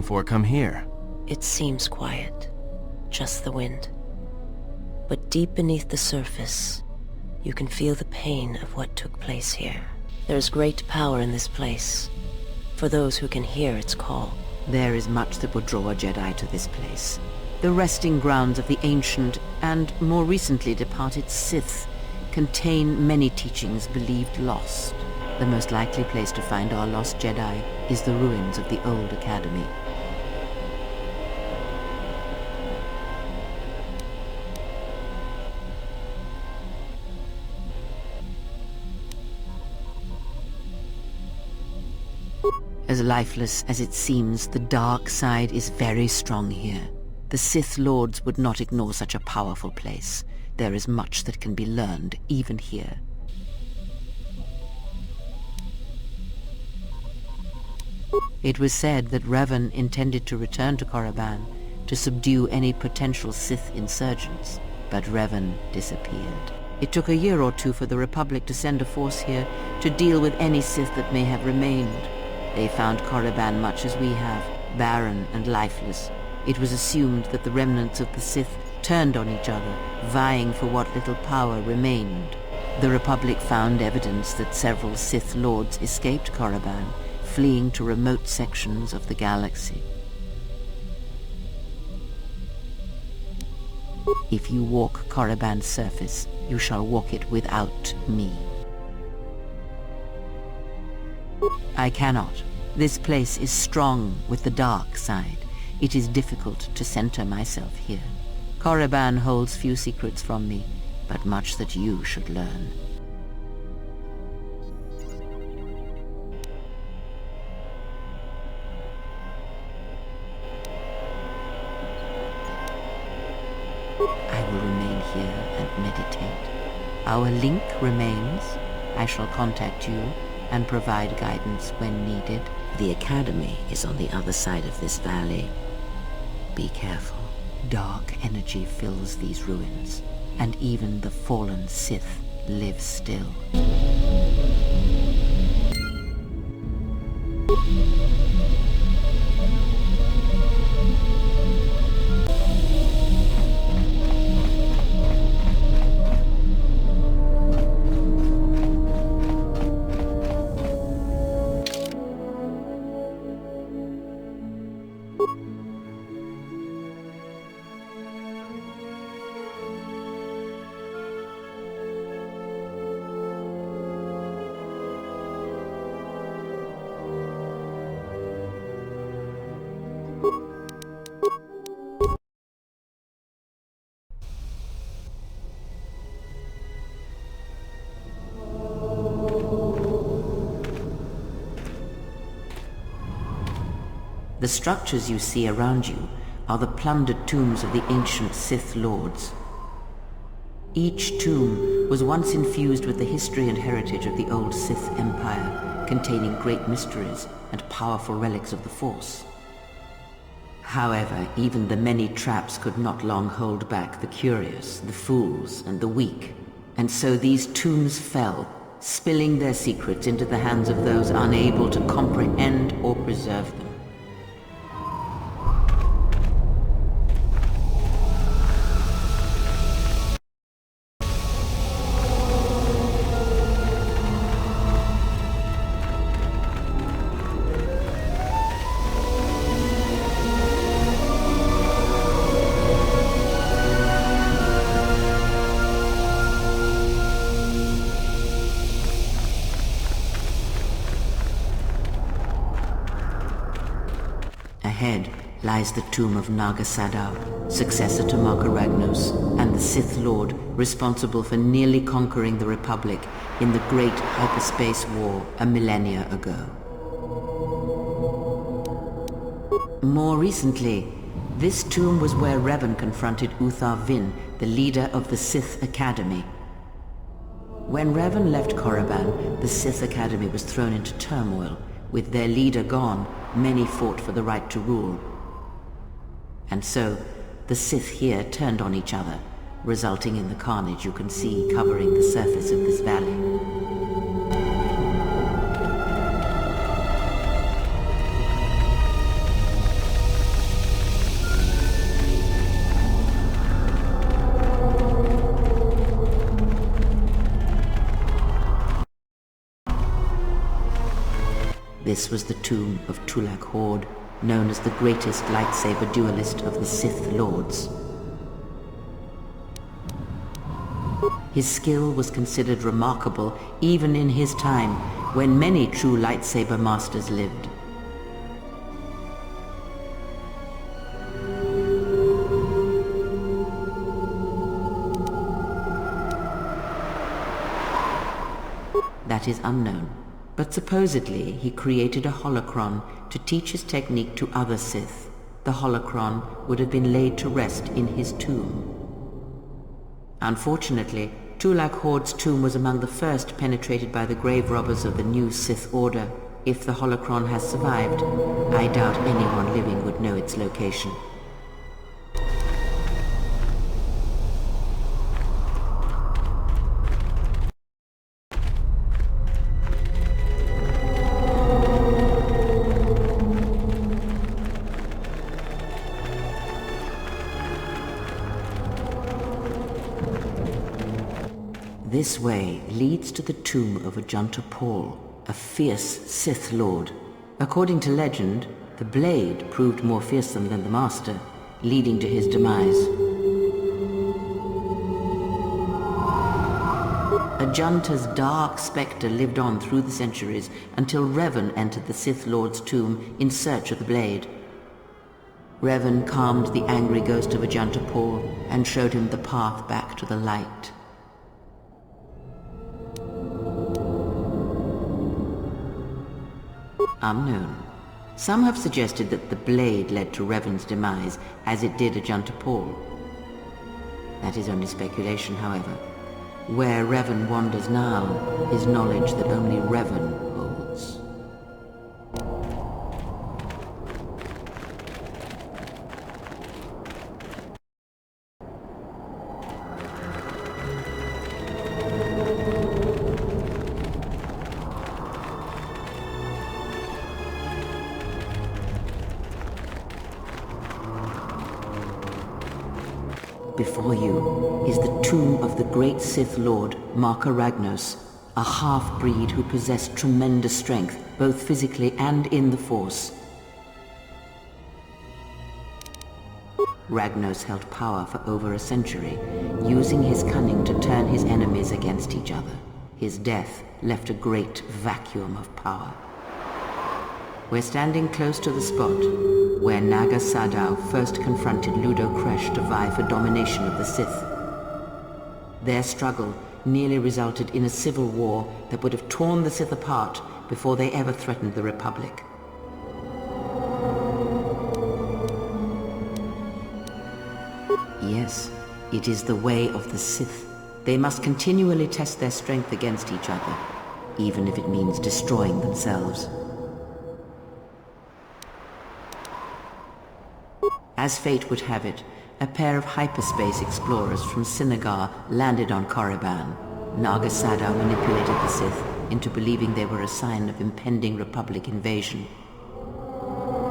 looking for come here? It seems quiet. Just the wind. But deep beneath the surface, you can feel the pain of what took place here. There is great power in this place, for those who can hear its call. There is much that would draw a Jedi to this place. The resting grounds of the ancient and more recently departed Sith contain many teachings believed lost. The most likely place to find our lost Jedi is the ruins of the old Academy. As lifeless as it seems, the dark side is very strong here. The Sith Lords would not ignore such a powerful place. There is much that can be learned, even here. It was said that Revan intended to return to Korriban to subdue any potential Sith insurgents, but Revan disappeared. It took a year or two for the Republic to send a force here to deal with any Sith that may have remained. They found Korriban much as we have, barren and lifeless. It was assumed that the remnants of the Sith turned on each other, vying for what little power remained. The Republic found evidence that several Sith Lords escaped Korriban, fleeing to remote sections of the galaxy. If you walk Korriban's surface, you shall walk it without me. I cannot. This place is strong with the dark side. It is difficult to center myself here. Korriban holds few secrets from me, but much that you should learn. I will remain here and meditate. Our link remains. I shall contact you and provide guidance when needed. The Academy is on the other side of this valley. Be careful. Dark energy fills these ruins, and even the fallen Sith live still. The structures you see around you are the plundered tombs of the ancient Sith Lords. Each tomb was once infused with the history and heritage of the old Sith Empire, containing great mysteries and powerful relics of the Force. However, even the many traps could not long hold back the curious, the fools, and the weak, and so these tombs fell, spilling their secrets into the hands of those unable to comprehend or preserve them. Ahead lies the tomb of Naga Sadow, successor to Marka Ragnos, and the Sith Lord responsible for nearly conquering the Republic in the Great Hyperspace War a millennia ago. More recently, this tomb was where Revan confronted Uthar Vin, the leader of the Sith Academy. When Revan left Korriban, the Sith Academy was thrown into turmoil. With their leader gone, many fought for the right to rule. And so, the Sith here turned on each other, resulting in the carnage you can see covering the surface of this valley. This was the tomb of Tulak Hord, known as the greatest lightsaber duelist of the Sith Lords. His skill was considered remarkable even in his time, when many true lightsaber masters lived. That is unknown, but supposedly he created a holocron to teach his technique to other Sith. The holocron would have been laid to rest in his tomb. Unfortunately, Tulak Hord's tomb was among the first penetrated by the grave robbers of the new Sith Order. If the holocron has survived, I doubt anyone living would know its location. This way leads to the tomb of Ajunta Paul, a fierce Sith Lord. According to legend, the blade proved more fearsome than the Master, leading to his demise. Ajunta's dark spectre lived on through the centuries until Revan entered the Sith Lord's tomb in search of the blade. Revan calmed the angry ghost of Ajunta Paul and showed him the path back to the light. Unknown. Some have suggested that the blade led to Revan's demise, as it did Ajunta Paul. That is only speculation, however. Where Revan wanders now is knowledge that only Revan holds. Before you is the tomb of the great Sith Lord, Marka Ragnos, a half-breed who possessed tremendous strength, both physically and in the Force. Ragnos held power for over a century, using his cunning to turn his enemies against each other. His death left a great vacuum of power. We're standing close to the spot where Naga Sadow first confronted Ludo Kresh to vie for domination of the Sith. Their struggle nearly resulted in a civil war that would have torn the Sith apart before they ever threatened the Republic. Yes, it is the way of the Sith. They must continually test their strength against each other, even if it means destroying themselves. As fate would have it, a pair of hyperspace explorers from Sinagar landed on Korriban. Naga Sadow manipulated the Sith into believing they were a sign of impending Republic invasion.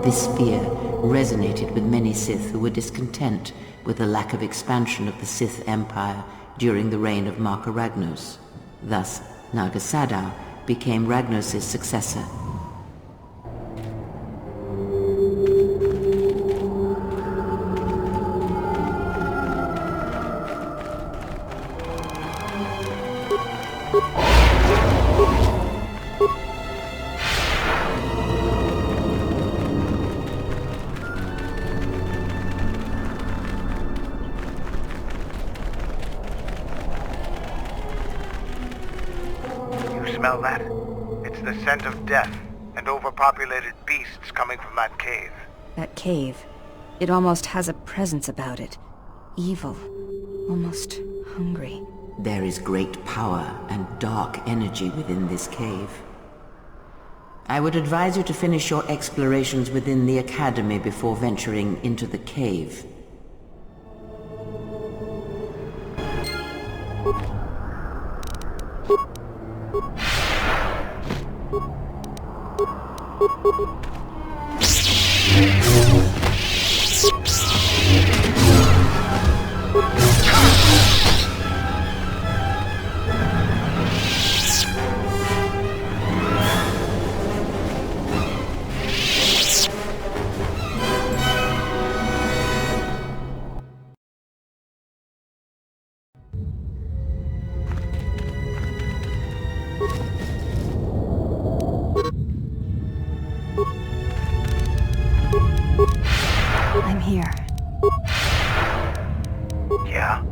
This fear resonated with many Sith who were discontent with the lack of expansion of the Sith Empire during the reign of Marka Ragnos. Thus, Naga Sadow became Ragnos' successor. Smell that? It's the scent of death and overpopulated beasts coming from that cave. That cave. It almost has a presence about it. Evil. Almost hungry. There is great power and dark energy within this cave. I would advise you to finish your explorations within the Academy before venturing into the cave. here. Yeah?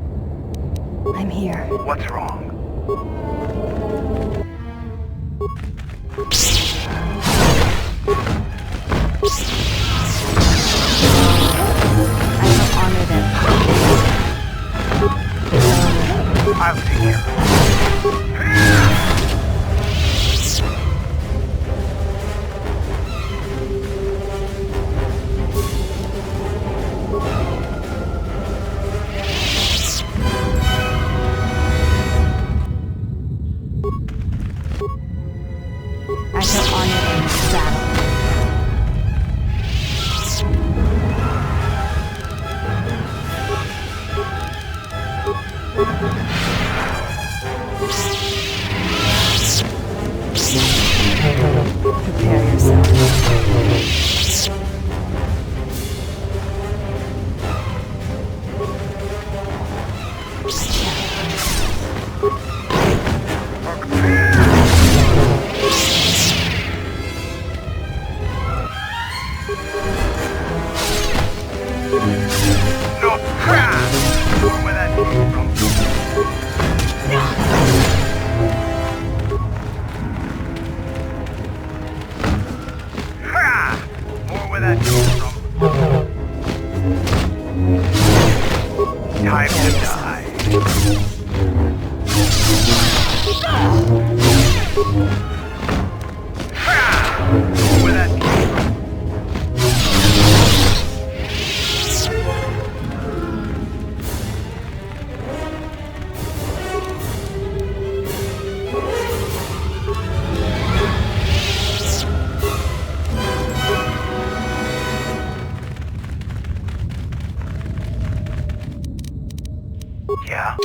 I'm here. What's wrong? I shall honor them. I'll take care of I shall honor them in battle. Prepare yourself. No! Where that came from? More where that came from. Time to die. More where that came from. Yeah?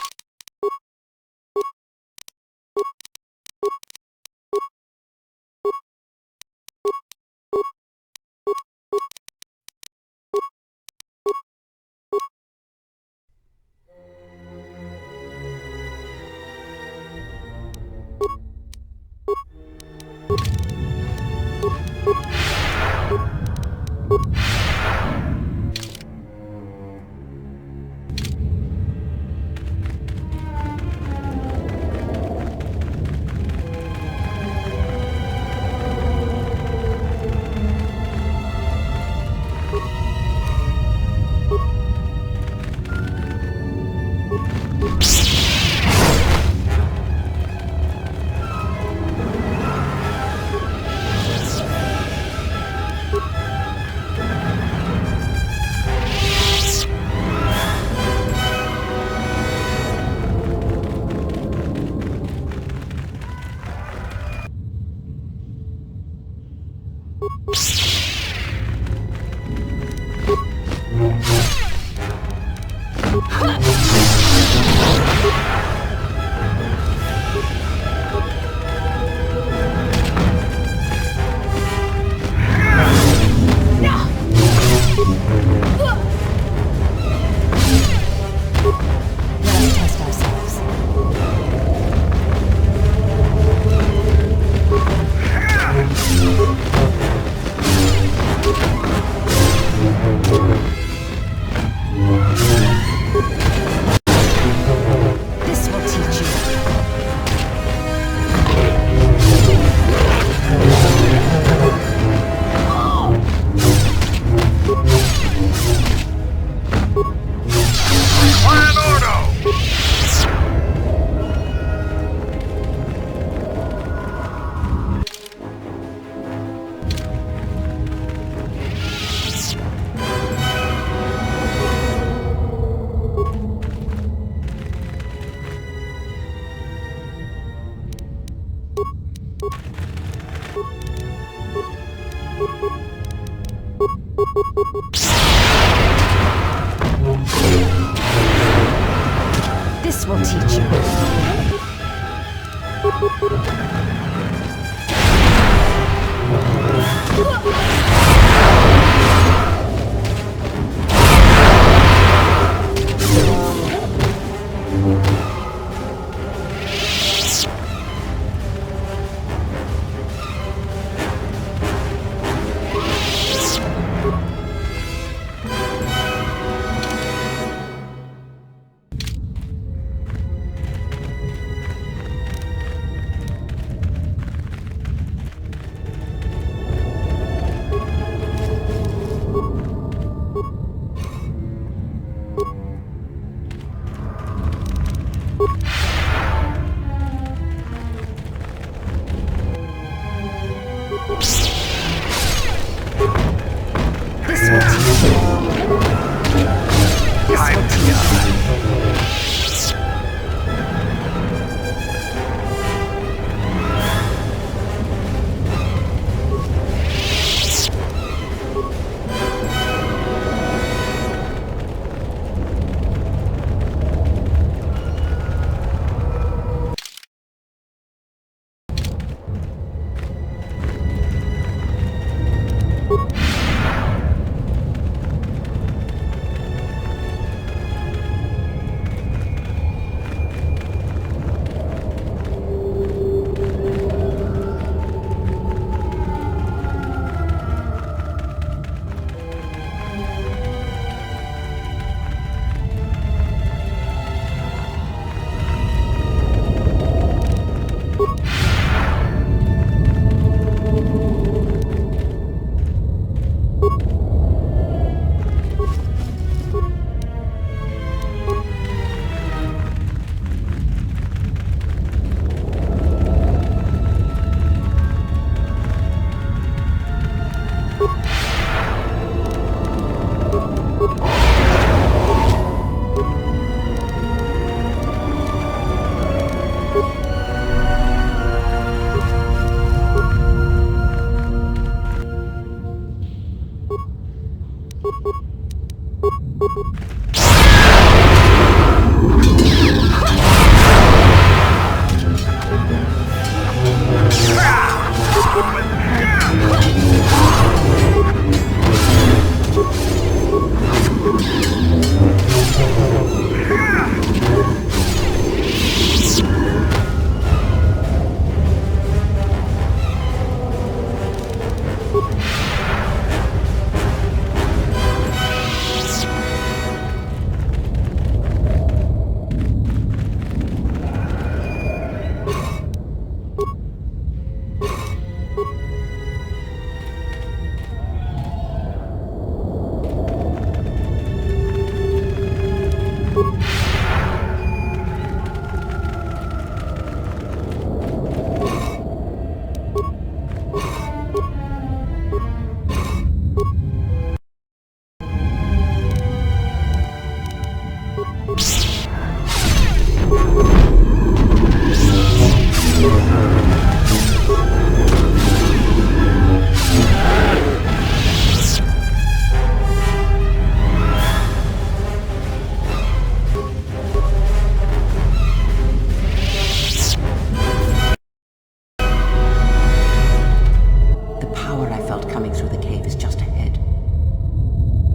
This will teach you.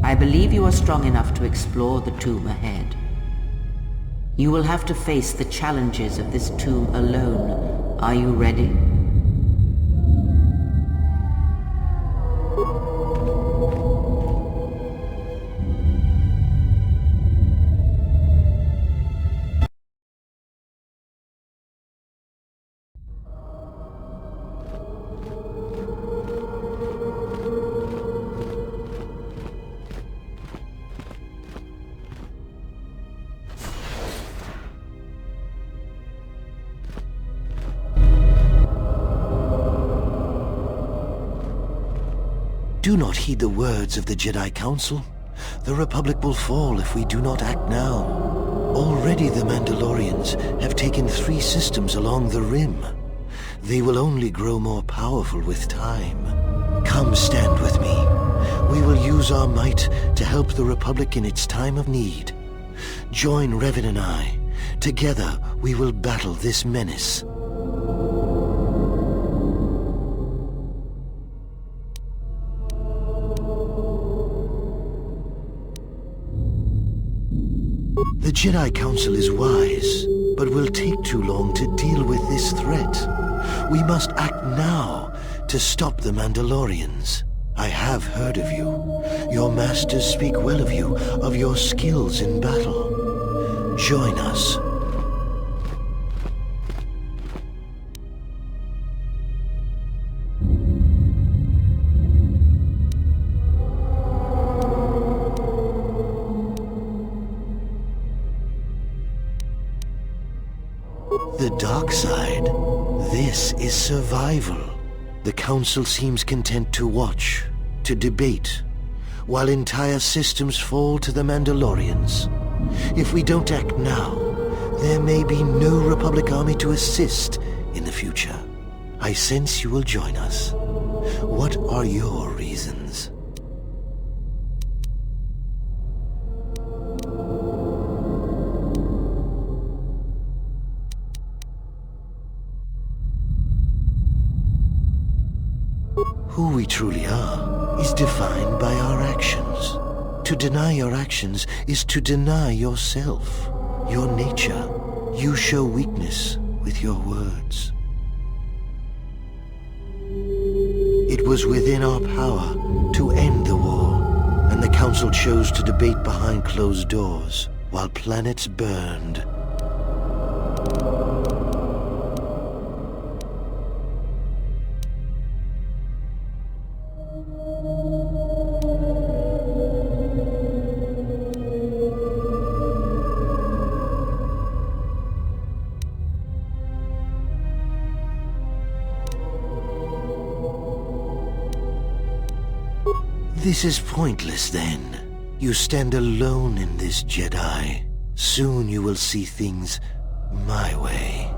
I believe you are strong enough to explore the tomb ahead. You will have to face the challenges of this tomb alone. Are you ready? Do not heed the words of the Jedi Council. The Republic will fall if we do not act now. Already the Mandalorians have taken 3 systems along the Rim. They will only grow more powerful with time. Come stand with me. We will use our might to help the Republic in its time of need. Join Revan and I. Together we will battle this menace. The Jedi Council is wise, but will take too long to deal with this threat. We must act now to stop the Mandalorians. I have heard of you. Your masters speak well of you, of your skills in battle. Join us. The dark side. This is survival. The Council seems content to watch, to debate, while entire systems fall to the Mandalorians. If we don't act now, there may be no Republic army to assist in the future. I sense you will join us. What are your reasons? Who we truly are is defined by our actions. To deny your actions is to deny yourself, your nature. You show weakness with your words. It was within our power to end the war, and the Council chose to debate behind closed doors while planets burned. This is pointless then. You stand alone in this Jedi. Soon you will see things my way.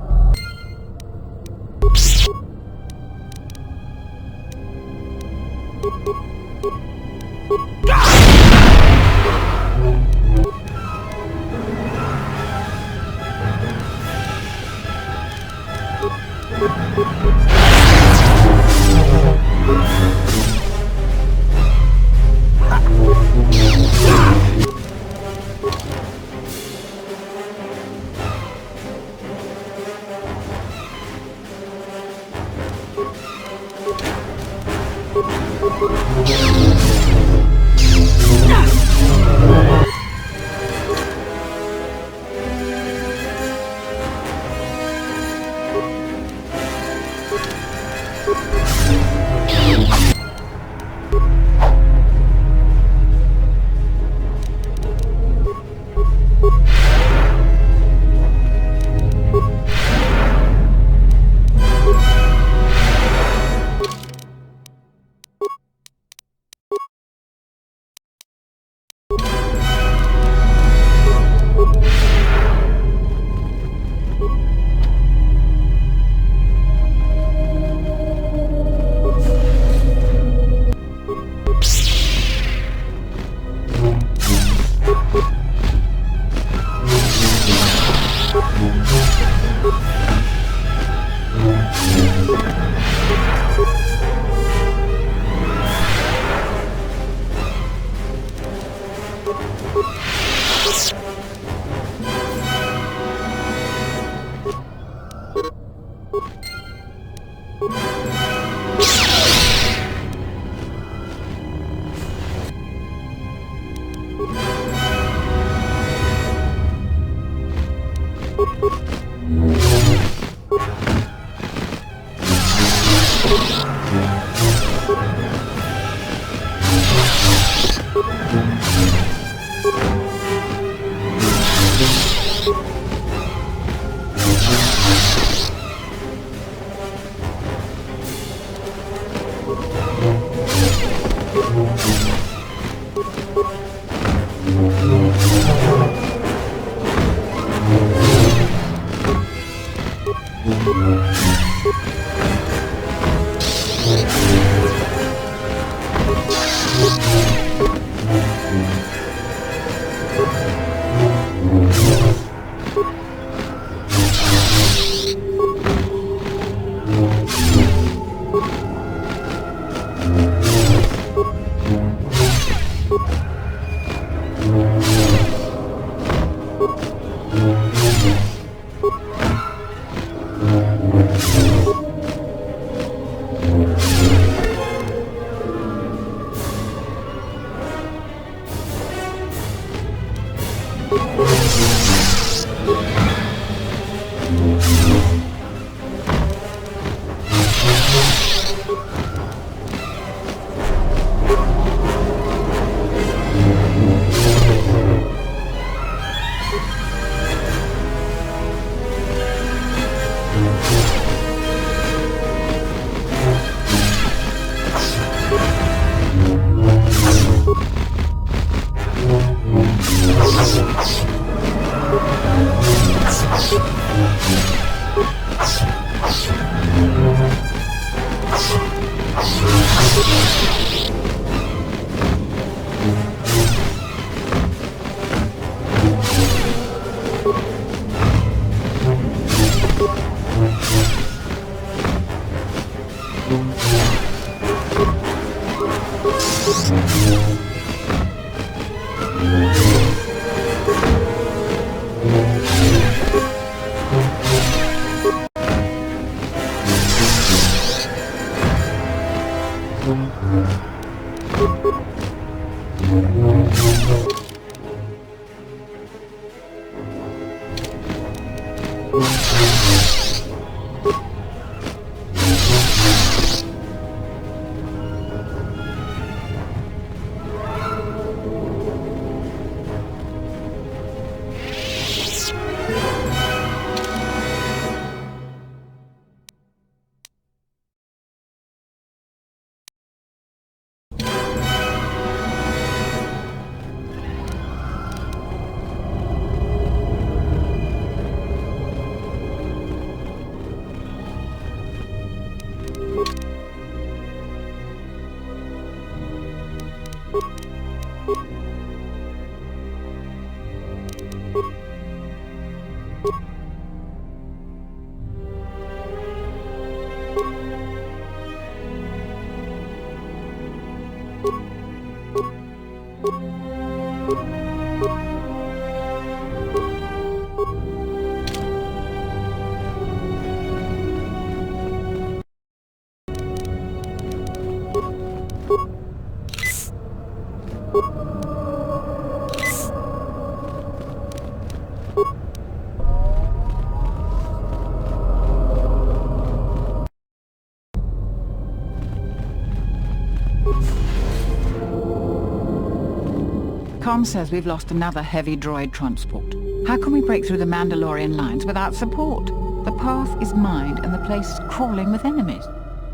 Com says we've lost another heavy droid transport. How can we break through the Mandalorian lines without support? The path is mined and the place is crawling with enemies.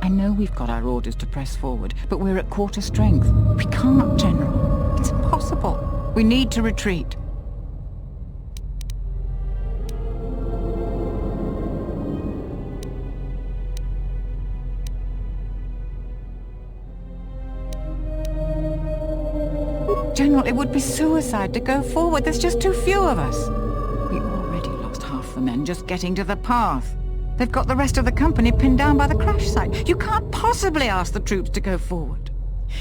I know we've got our orders to press forward, but we're at quarter strength. We can't, General. It's impossible. We need to retreat. General, it would be suicide to go forward. There's just too few of us. We already lost half the men just getting to the path. They've got the rest of the company pinned down by the crash site. You can't possibly ask the troops to go forward.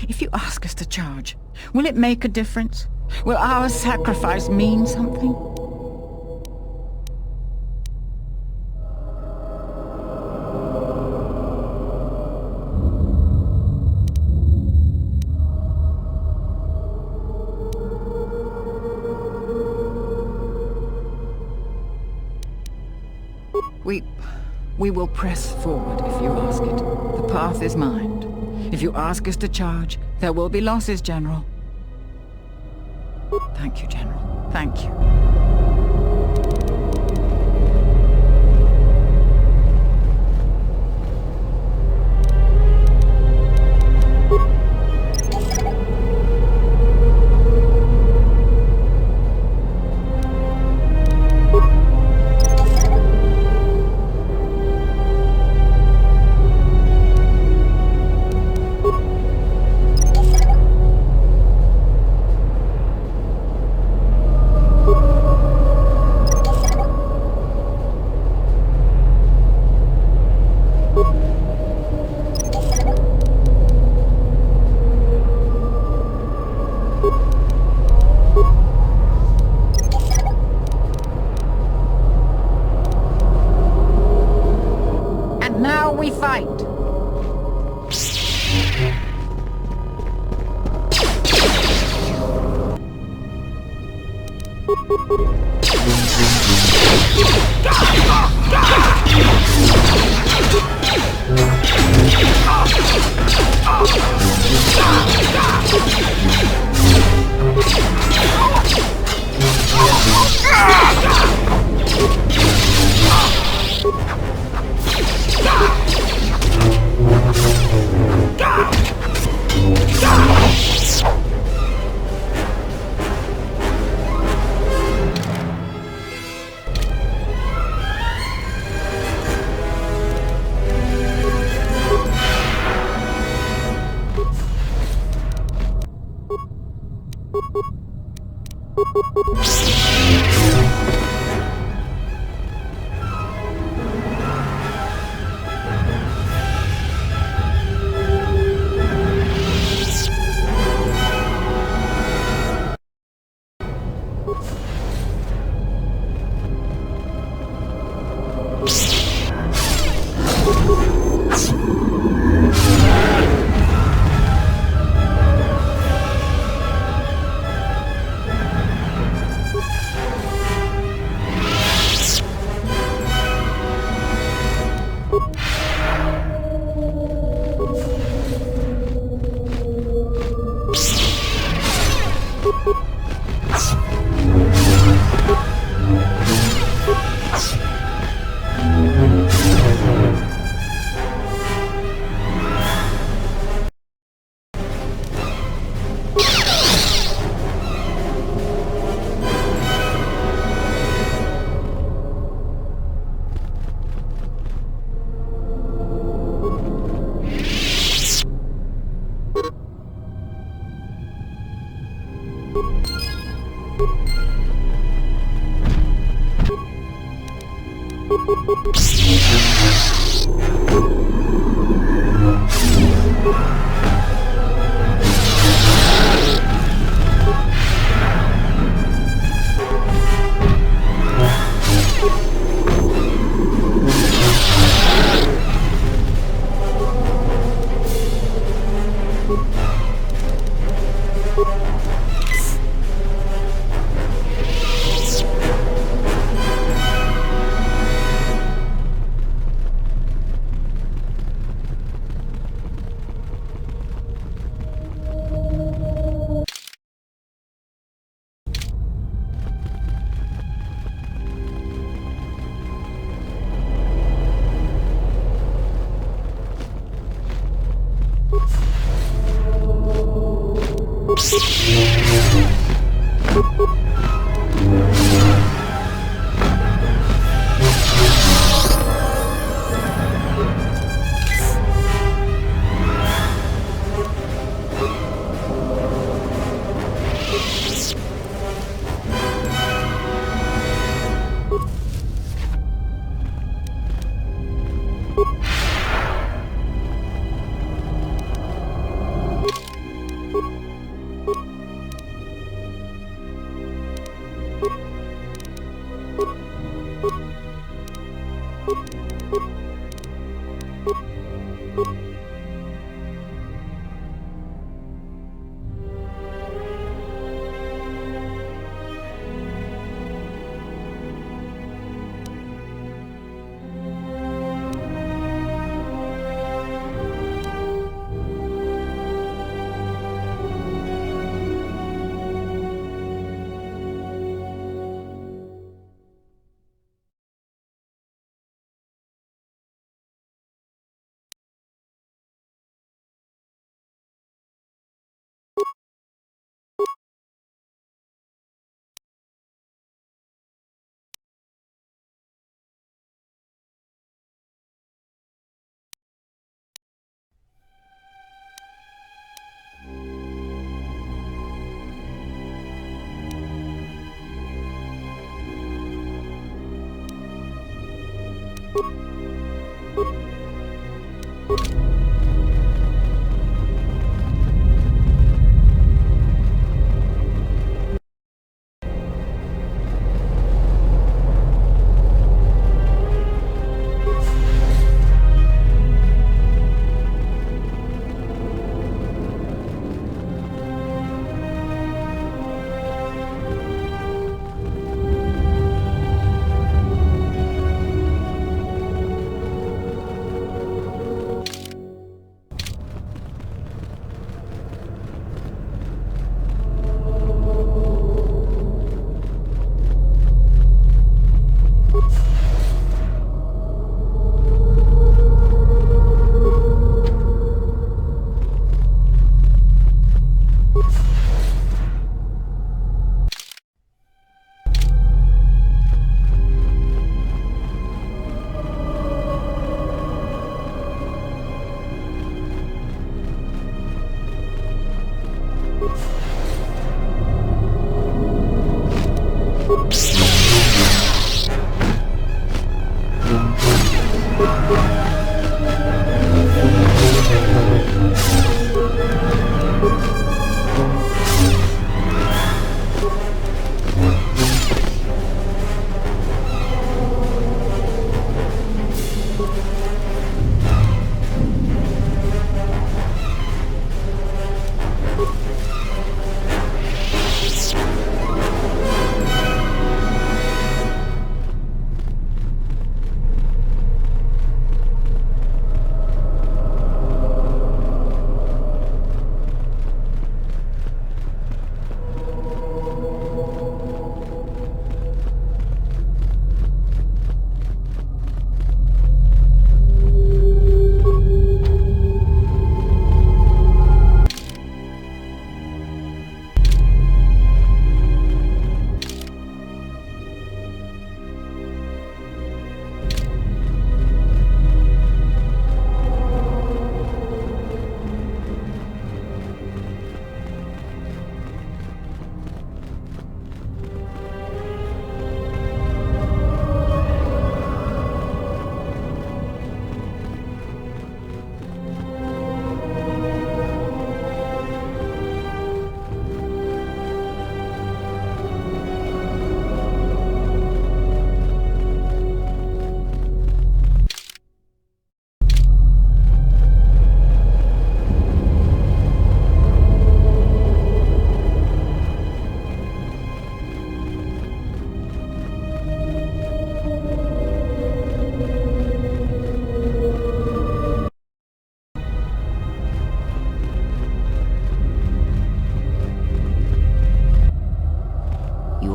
If you ask us to charge, will it make a difference? Will our sacrifice mean something? We will press forward if you ask it. The path is mined. If you ask us to charge, there will be losses, General. Thank you, General. Thank you. We fight.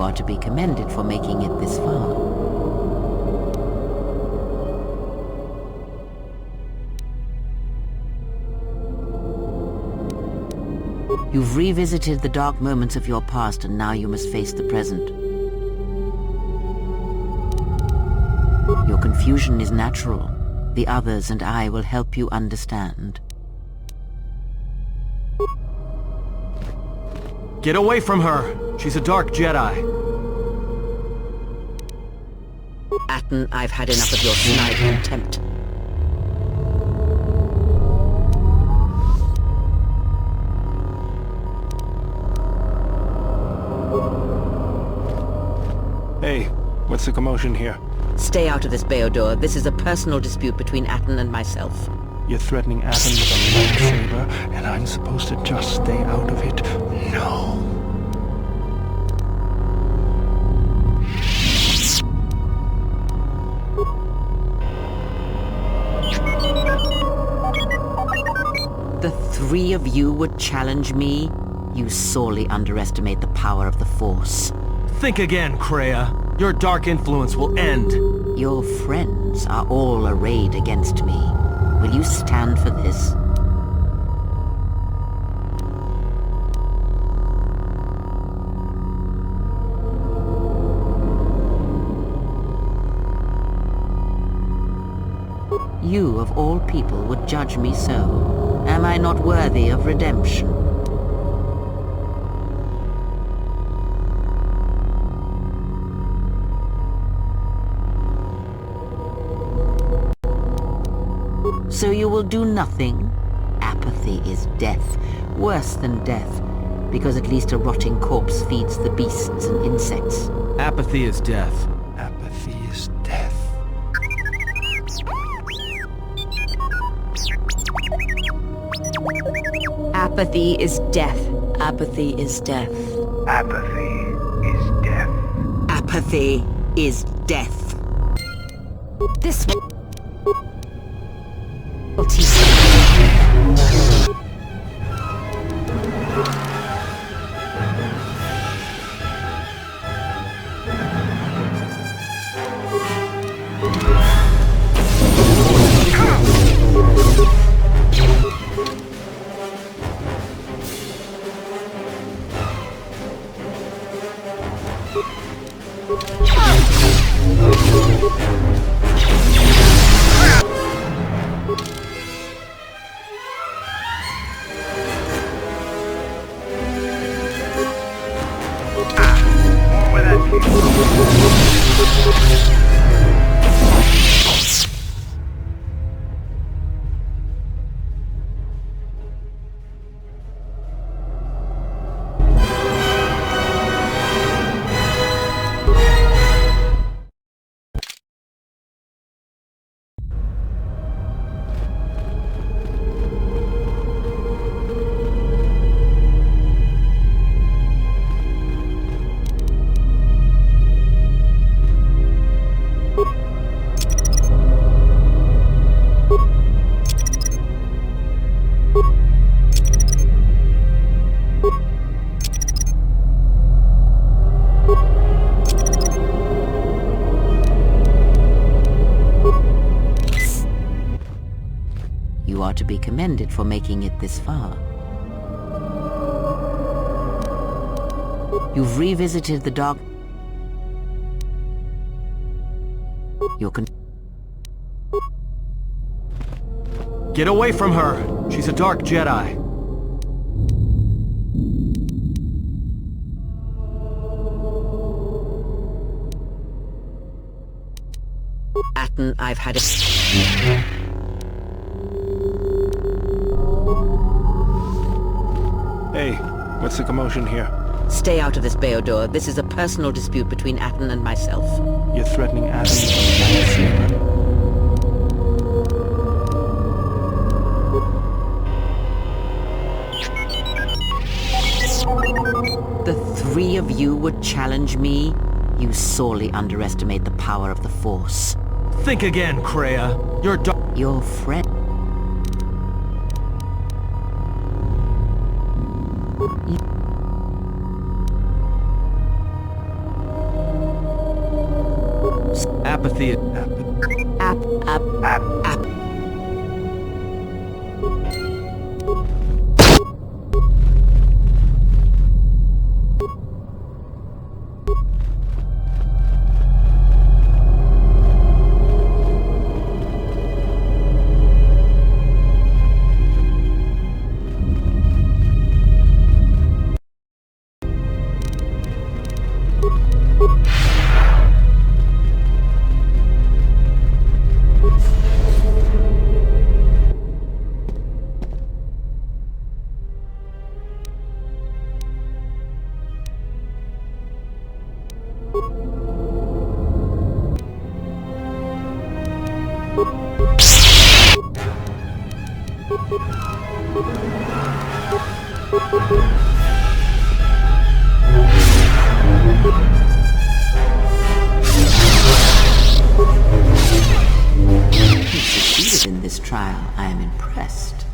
You are to be commended for making it this far. You've revisited the dark moments of your past, and now you must face the present. Your confusion is natural. The others and I will help you understand. Get away from her! She's a dark Jedi. Atton, I've had enough of your snide contempt. Hey, what's the commotion here? Stay out of this, Beodor. This is a personal dispute between Atton and myself. You're threatening Atton with a lightsaber, and I'm supposed to just stay out of it? No. The three of you would challenge me? You sorely underestimate the power of the Force. Think again, Kreia. Your dark influence will end. Your friends are all arrayed against me. Will you stand for this? You, of all people, would judge me so. Am I not worthy of redemption? So you will do nothing? Apathy is death, worse than death, because at least a rotting corpse feeds the beasts and insects. Apathy is death. Apathy is death. Apathy is death. Apathy is death. Apathy is death. Apathy is death. This will teach you. Where that came You are to be commended for making it this far. You've revisited the dark... Get away from her! She's a dark Jedi. Atton, I've had a... Hey, what's the commotion here? Stay out of this, Beodor. This is a personal dispute between Atton and myself. You're threatening Atton with a lightsaber. The three of you would challenge me? You sorely underestimate the power of the Force. Think again, Kreia. Your Your friend... Apathy. You succeeded in this trial. I am impressed.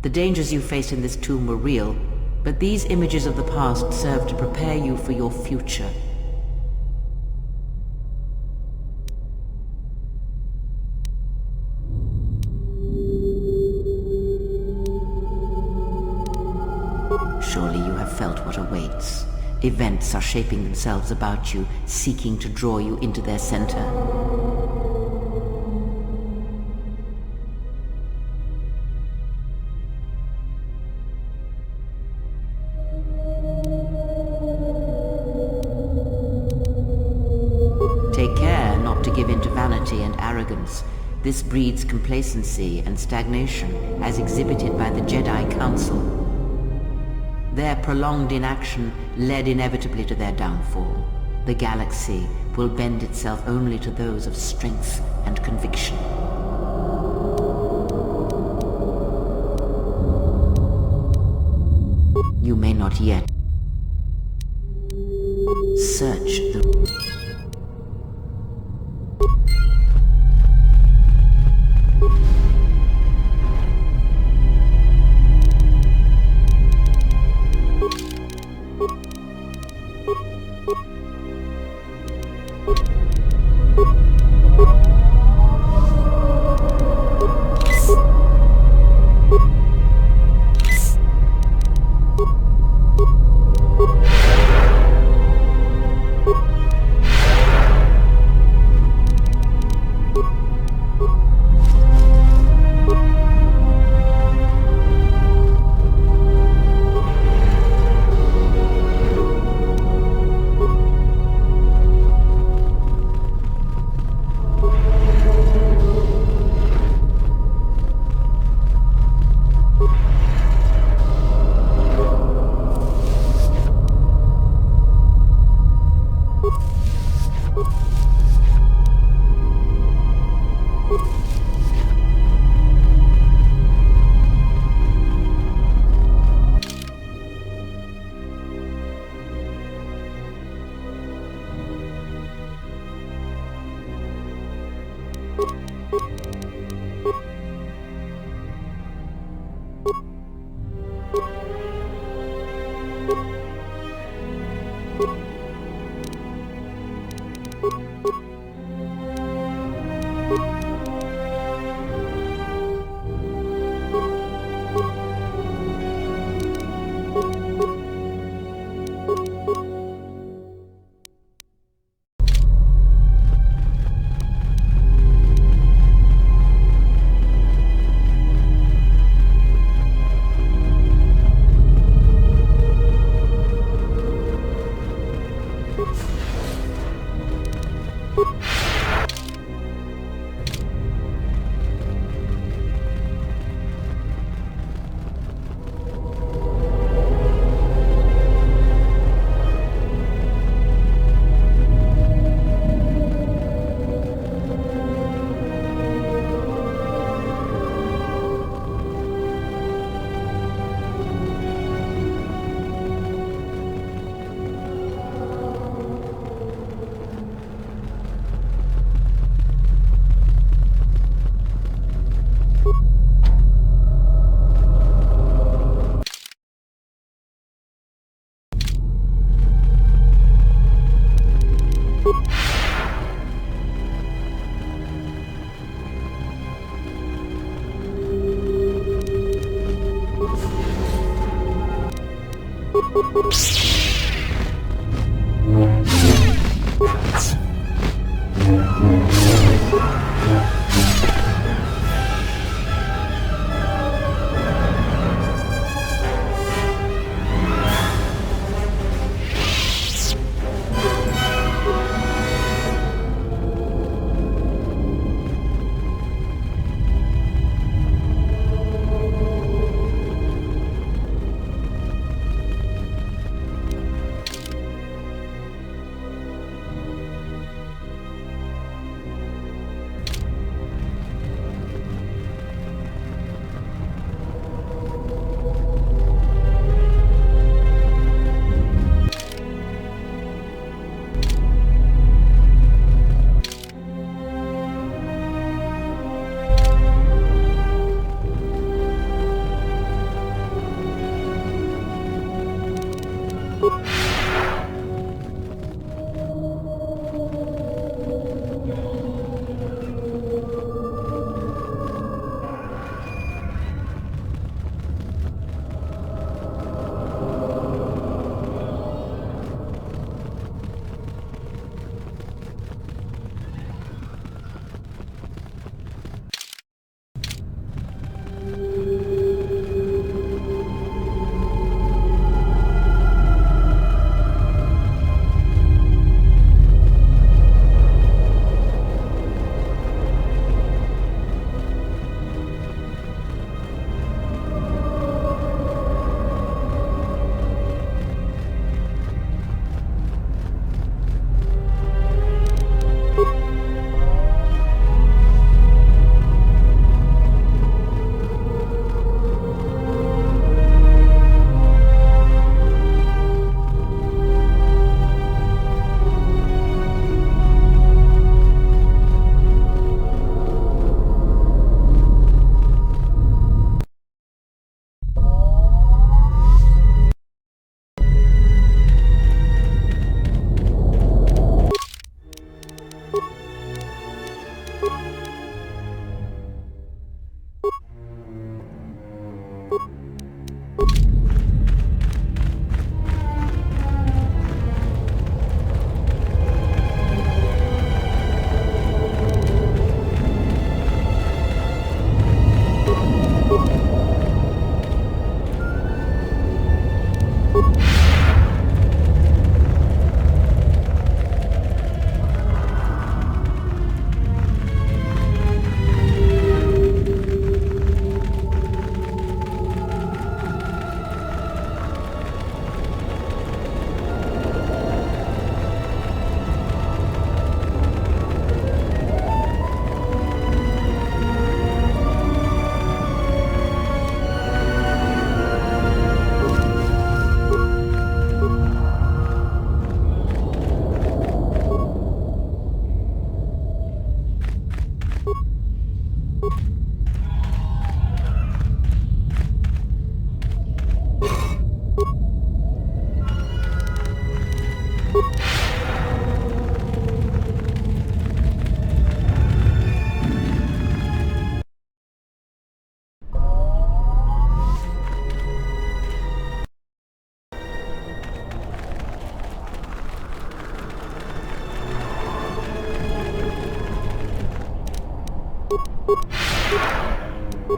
The dangers you faced in this tomb were real, but these images of the past serve to prepare you for your future. Surely you have felt what awaits. Events are shaping themselves about you, seeking to draw you into their center. Take care not to give in to vanity and arrogance. This breeds complacency and stagnation, as exhibited by the Jedi Council. Their prolonged inaction led inevitably to their downfall. The galaxy will bend itself only to those of strength and conviction. You may not yet search the...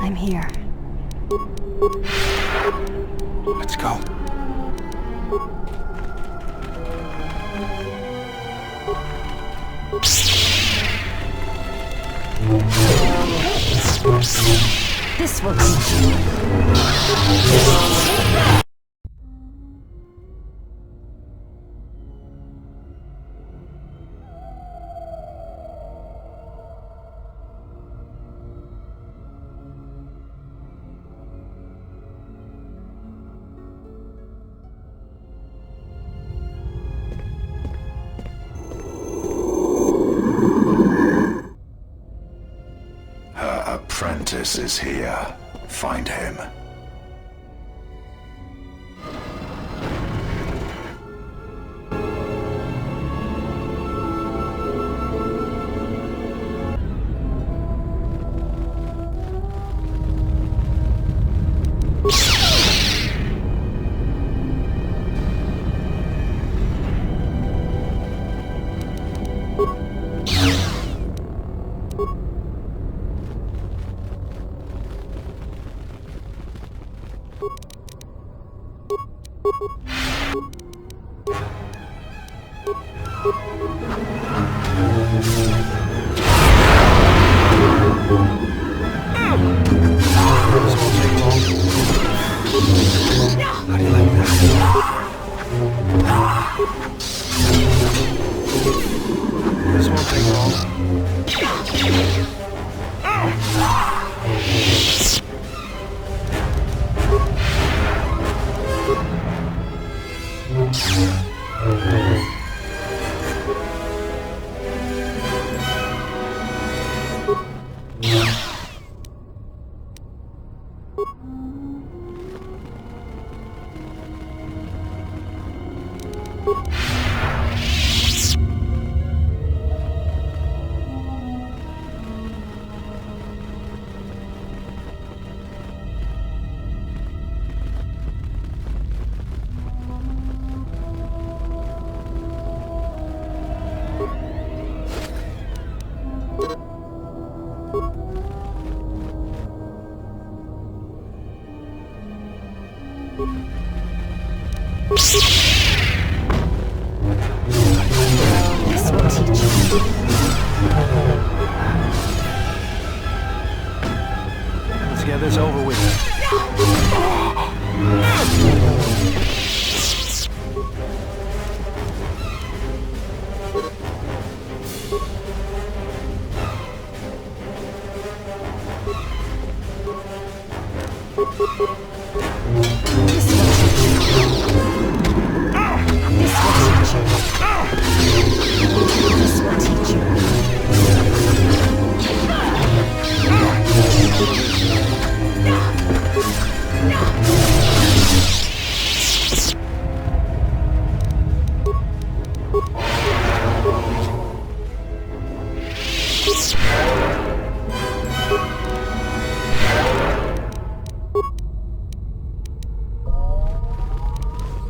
I'm here. Let's go. This will teach you. Apprentice is here. Find him. This will teach you. Let's get this over with.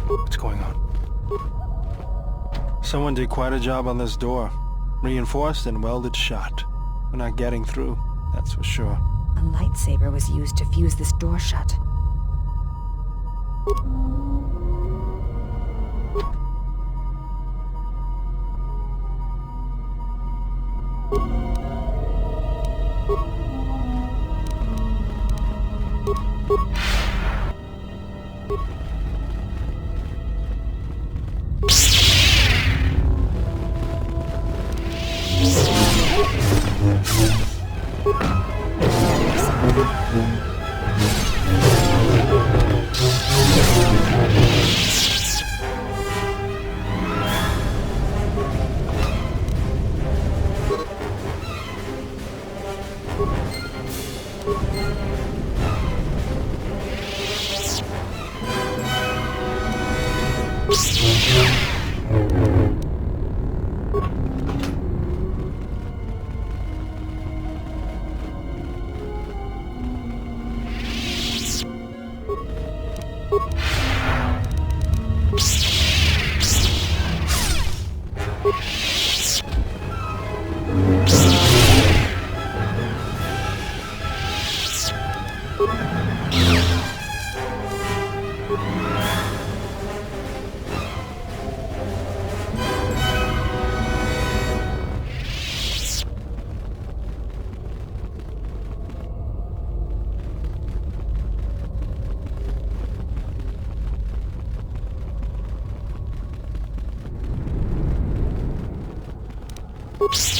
What's going on? Someone did quite a job on this door. Reinforced and welded shut. We're not getting through, that's for sure. A lightsaber was used to fuse this door shut. Let's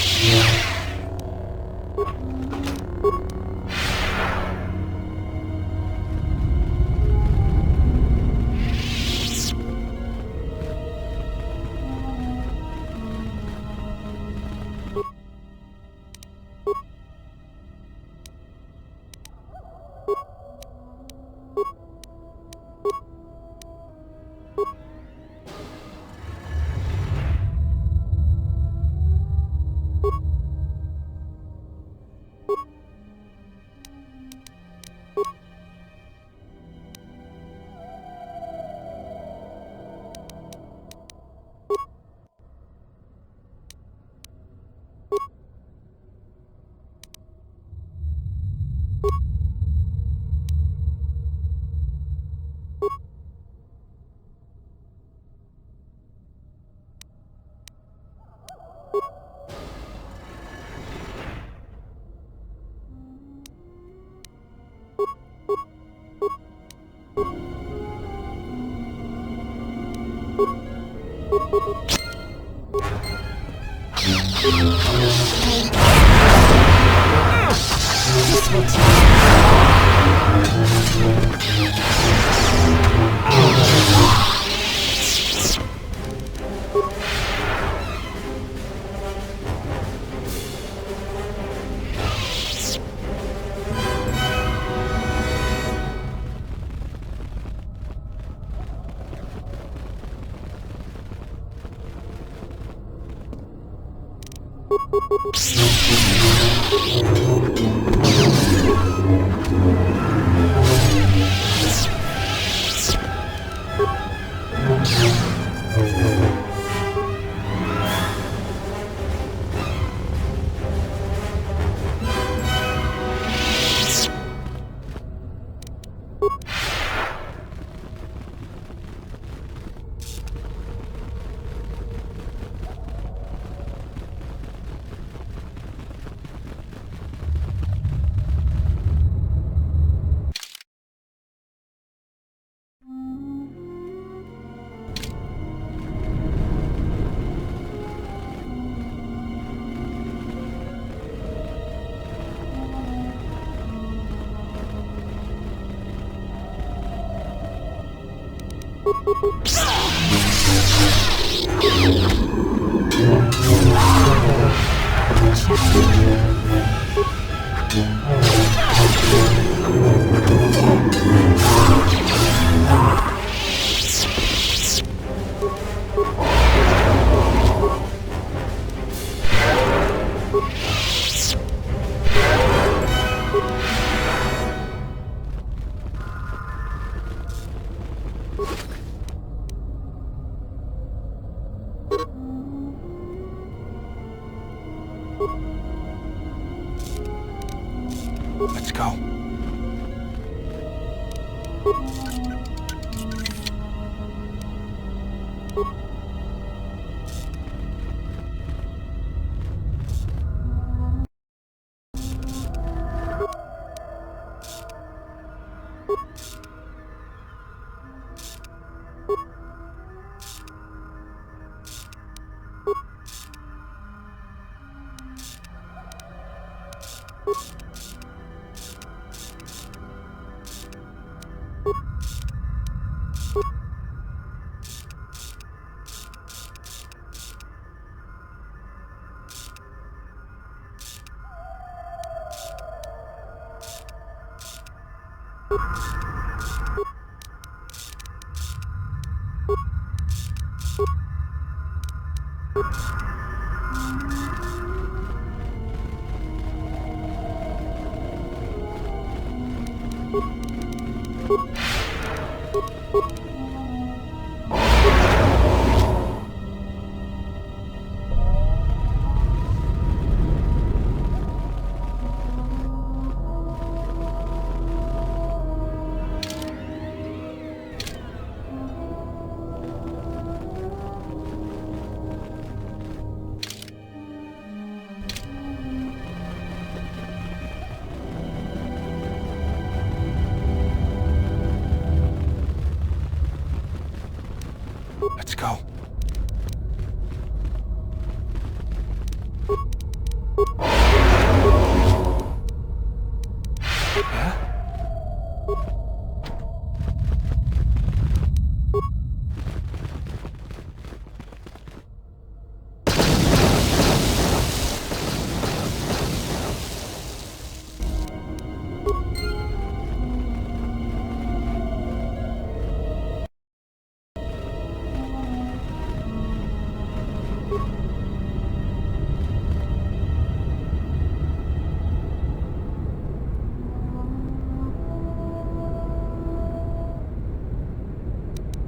go.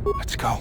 Let's go.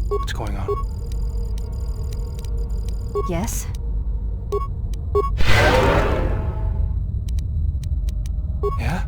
What's going on? Yes? Yeah?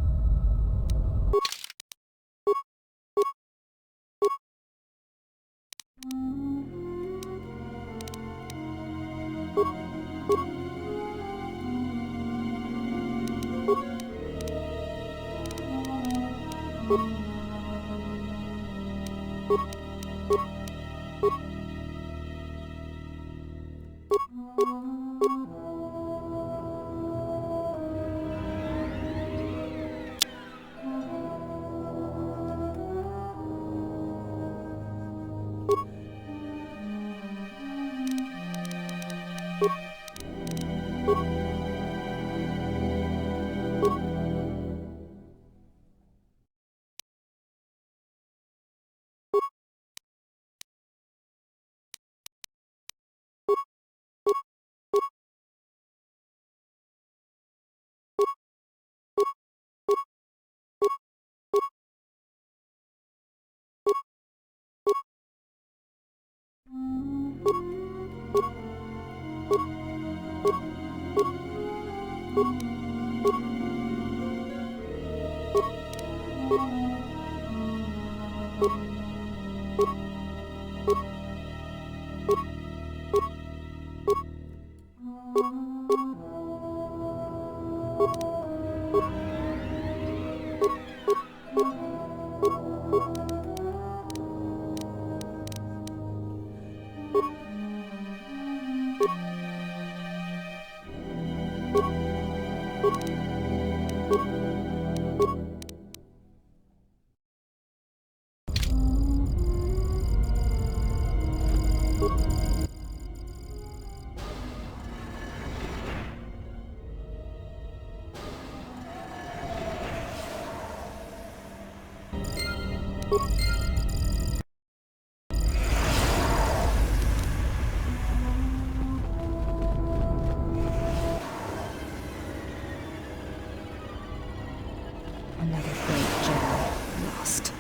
Another great Jedi lost.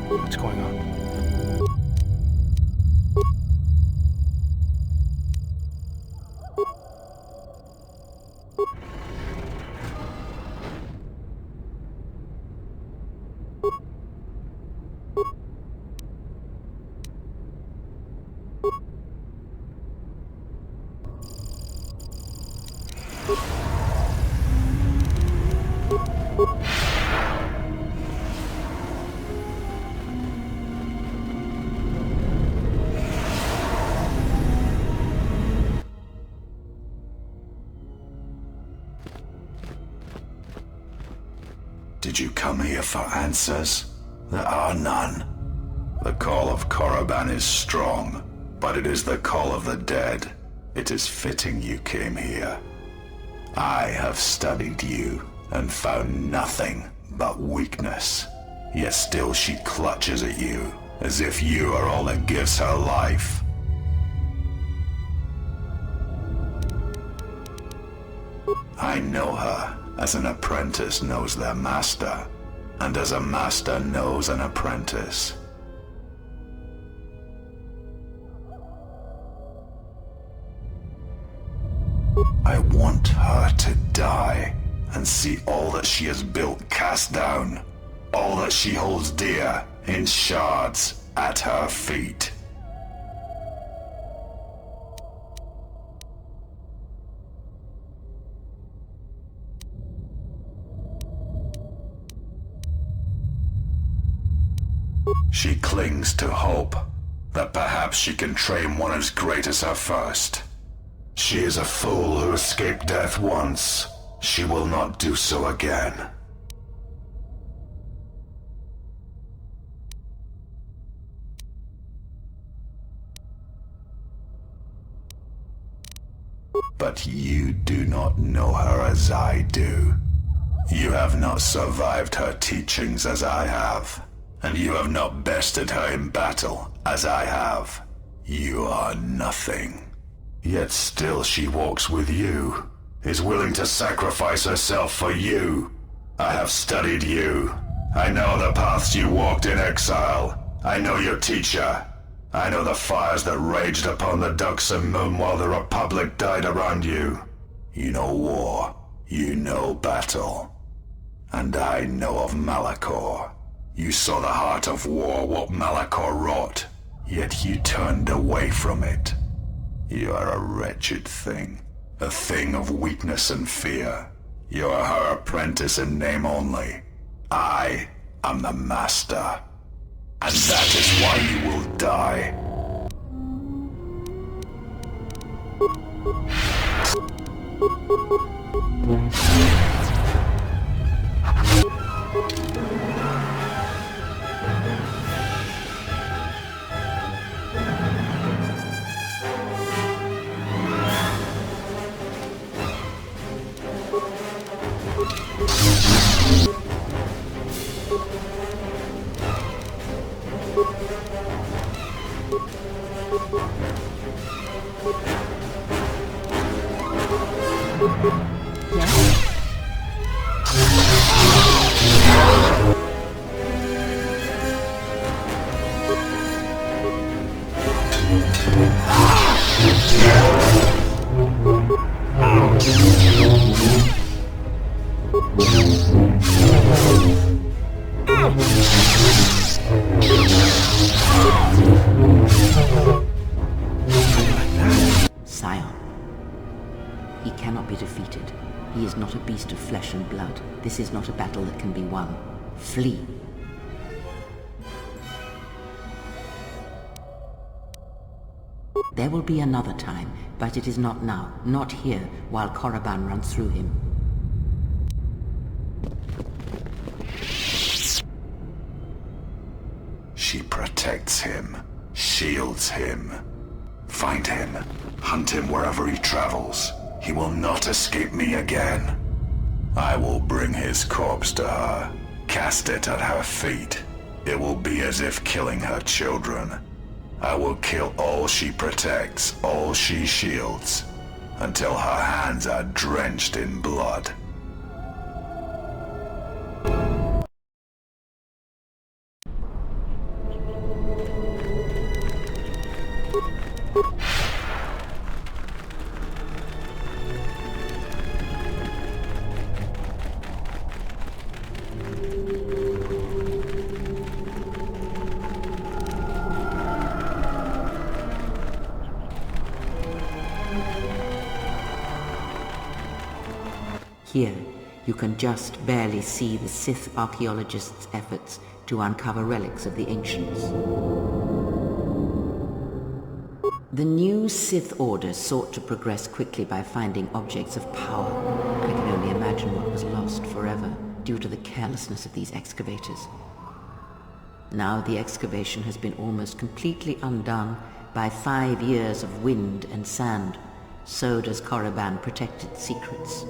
What's going on? Did you come here for answers? There are none. The call of Korriban is strong, but it is the call of the dead. It is fitting you came here. I have studied you and found nothing but weakness. Yet still she clutches at you, as if you are all that gives her life. I know her as an apprentice knows their master, and as a master knows an apprentice. I want her to die and see all that she has built cast down, all that she holds dear in shards at her feet. She clings to hope that perhaps she can train one as great as her first. She is a fool who escaped death once. She will not do so again. But you do not know her as I do. You have not survived her teachings as I have. And you have not bested her in battle, as I have. You are nothing. Yet still she walks with you, is willing to sacrifice herself for you. I have studied you. I know the paths you walked in exile. I know your teacher. I know the fires that raged upon the Duxon Moon while the Republic died around you. You know war. You know battle. And I know of Malachor. You saw the heart of war, what Malachor wrought, yet you turned away from it. You are a wretched thing, a thing of weakness and fear. You are her apprentice in name only. I am the master, and that is why you will die. Sion. He cannot be defeated. He is not a beast of flesh and blood. This is not a battle that can be won. Flee. There will be another time, but it is not now, not here, while Korriban runs through him. She protects him, shields him. Find him, hunt him wherever he travels. He will not escape me again. I will bring his corpse to her, cast it at her feet. It will be as if killing her children. I will kill all she protects, all she shields, until her hands are drenched in blood. Here, you can just barely see the Sith archaeologists' efforts to uncover relics of the ancients. The new Sith Order sought to progress quickly by finding objects of power. I can only imagine what was lost forever due to the carelessness of these excavators. Now the excavation has been almost completely undone by 5 years of wind and sand. So does Korriban protect its secrets.